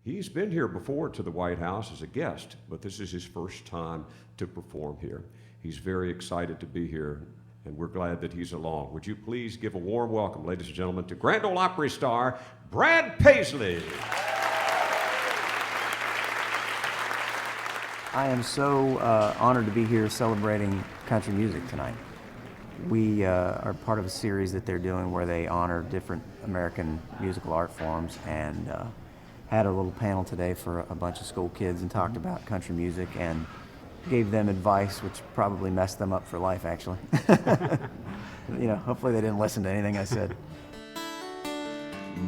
He's been here before to the White House as a guest, but this is his first time to perform here. He's very excited to be here, and we're glad that he's along. Would you please give a warm welcome, ladies and gentlemen, to Grand Ole Opry star Brad Paisley. I am so honored to be here celebrating country music tonight. We are part of a series that they're doing where they honor different American musical art forms, and had a little panel today for a bunch of school kids and talked about country music and gave them advice which probably messed them up for life, actually. You know, hopefully they didn't listen to anything I said.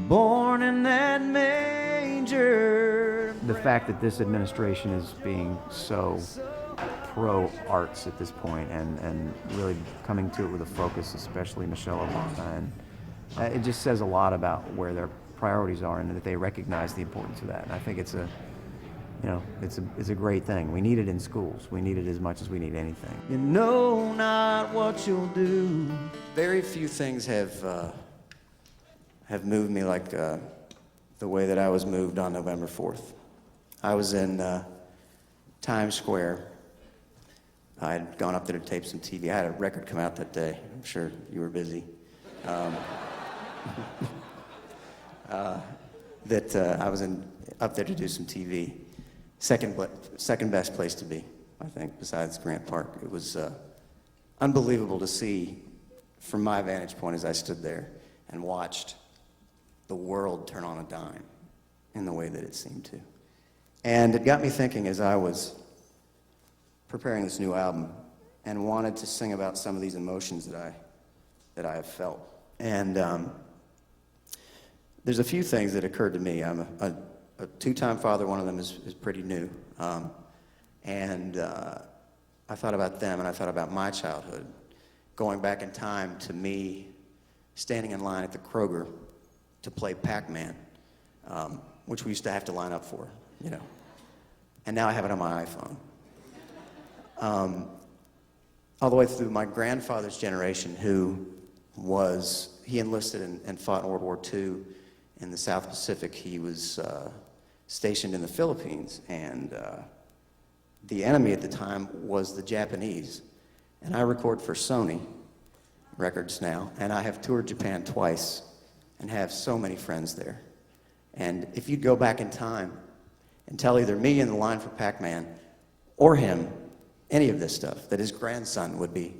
Born in that manger. The fact that this administration is being so pro-arts at this point and really coming to it with a focus, especially Michelle Obama, and it just says a lot about where their priorities are and that they recognize the importance of that. And I think it's a, you know, it's a great thing. We need it in schools. We need it as much as we need anything. You know not what you'll do. Very few things have moved me like the way that I was moved on November 4th. I was in Times Square. I had gone up there to tape some TV. I had a record come out that day. I'm sure you were busy. I was up there to do some TV. Second best place to be, I think, besides Grant Park. It was unbelievable to see from my vantage point as I stood there and watched the world turn on a dime in the way that it seemed to. And it got me thinking as I was preparing this new album and wanted to sing about some of these emotions that I have felt. And there's a few things that occurred to me. I'm a two-time father. One of them is pretty new. And I thought about them, and I thought about my childhood, going back in time to me standing in line at the Kroger to play Pac-Man, which we used to have to line up for, you know. And now I have it on my iPhone. All the way through my grandfather's generation, he enlisted and fought in World War II in the South Pacific. He was stationed in the Philippines, and the enemy at the time was the Japanese. And I record for Sony Records now, and I have toured Japan twice and have so many friends there. And if you'd go back in time and tell either me in the line for Pac-Man or him any of this stuff, that his grandson would be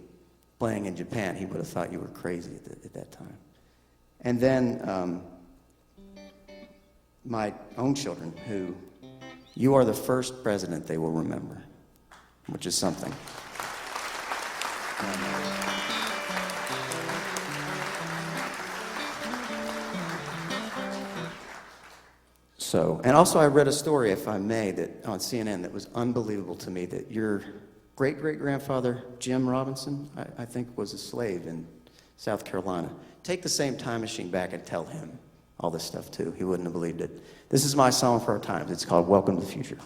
playing in Japan, he would have thought you were crazy at that time. And then my own children, who you are the first president they will remember, which is something. So, and also I read a story, if I may, that on CNN that was unbelievable to me, that your great-great-grandfather, Jim Robinson, I think was a slave in South Carolina. Take the same time machine back and tell him all this stuff too. He wouldn't have believed it. This is my song for our times. It's called Welcome to the Future.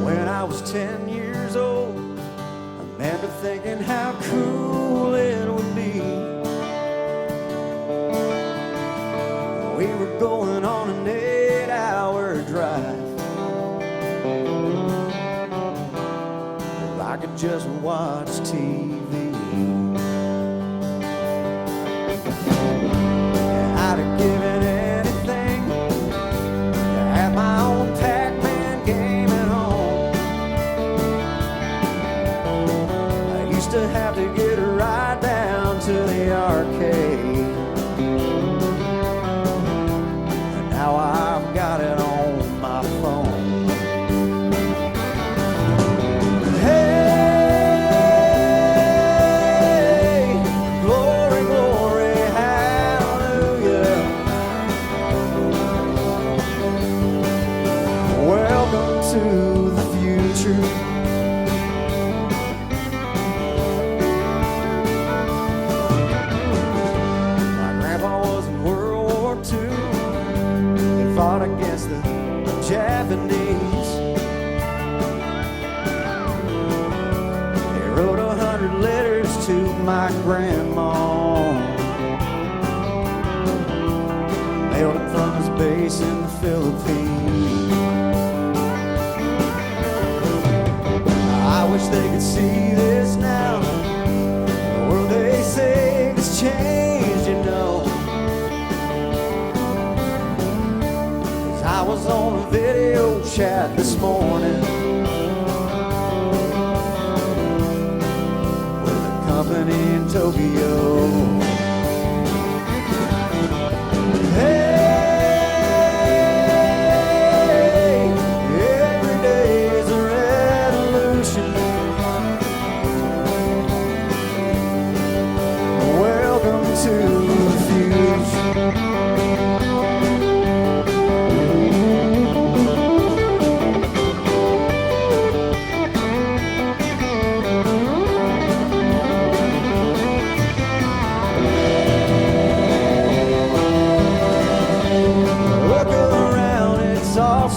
When I was 10 years old, I remember thinking how cool it would be. We were going on an 8-hour drive. I could just watch TV. I'd have given anything to have my own Pac-Man game at home. I used to have to get a ride down to the arcade, and now I've got it on my phone. Hey, glory, glory, hallelujah. Welcome to the future. place in the Philippines. I wish they could see this now. The world they say has changed, you know. 'Cause I was on a video chat this morning with a company in Tokyo.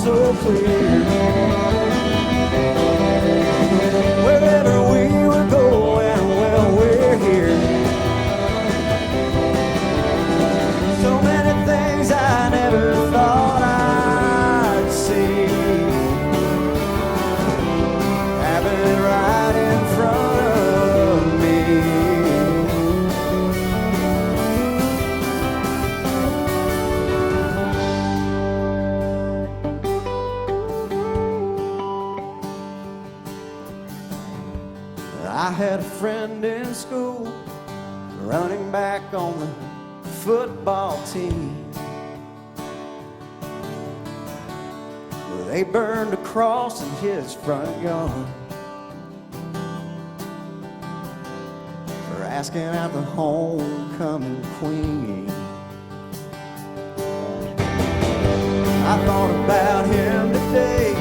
So clear. Wherever we were going, well, we're here. So many things I never thought I'd see happen right in front of me. I had a friend in school, running back on the football team. Well, they burned a cross in his front yard for asking out the homecoming queen. I thought about him today.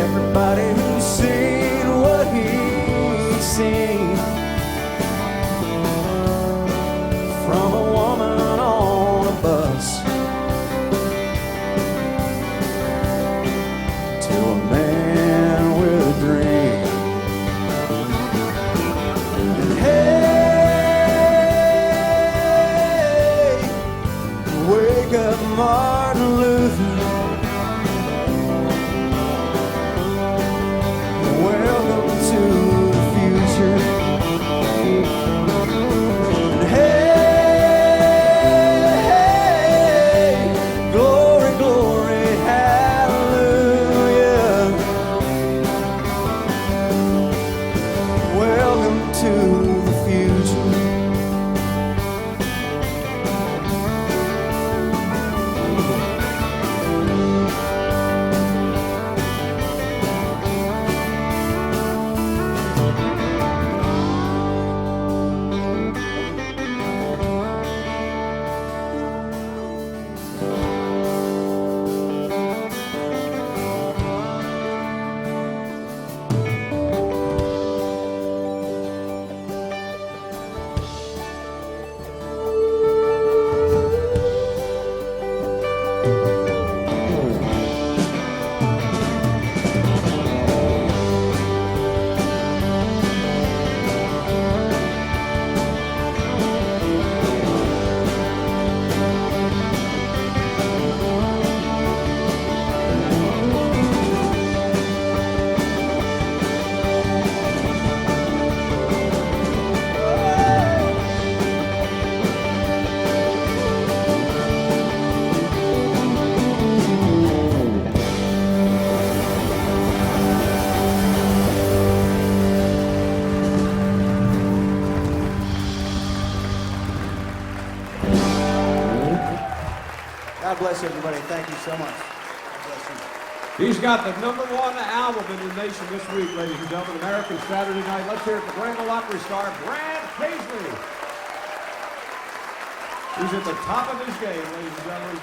Everybody who's seen what he's seen, from a woman on a bus to a man with a dream. And hey, wake up Martin Luther. Welcome to the future. And hey, glory, glory, hallelujah. Welcome to the future. God bless you, everybody. Thank you so much. God bless you. He's got the #1 album in the nation this week, ladies and gentlemen, American Saturday Night. Let's hear it for Grand Ole Opry star Brad Paisley. He's at the top of his game, ladies and gentlemen.